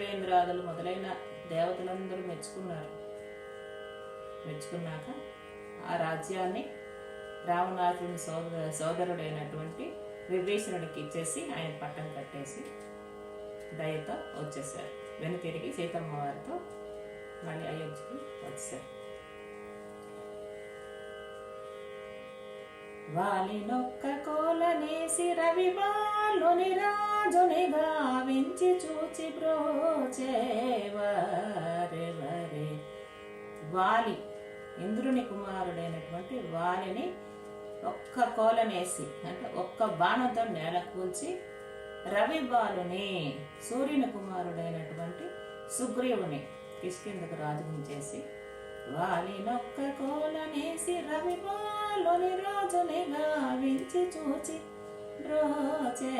దేవేంద్రాదులు మొదలైన దేవతలందరూ మెచ్చుకున్నాక ఆ రాజ్యాన్ని రావణాసురుని సోదరుడైనటువంటి విభీషణుడికి ఇచ్చేసి ఆయన పట్టం కట్టేసి దయతో వచ్చేసారు. వెనుతిరిగి సీతమ్మ వారితో మళ్ళీ అయోధ్యకి వచ్చారు. వాలినొక్క కోలనేసి రవి బాలుని రాజుని గావించి చూచి బ్రోచేవారెవరే. వాలి ఇంద్రుని కుమారుడైనటువంటి వాలిని ఒక్క కోలనేసి అంటే ఒక్క బాణంతో నేల కూల్చి రవి బాలుని సూర్యుని కుమారుడైనటువంటి సుగ్రీవుని కిష్కింధకు రాజుని చేసి వాలినొక్క కోలనేసి రవి బాలుని రాజుని గావించి చూచి బ్రోచేవారెవరే.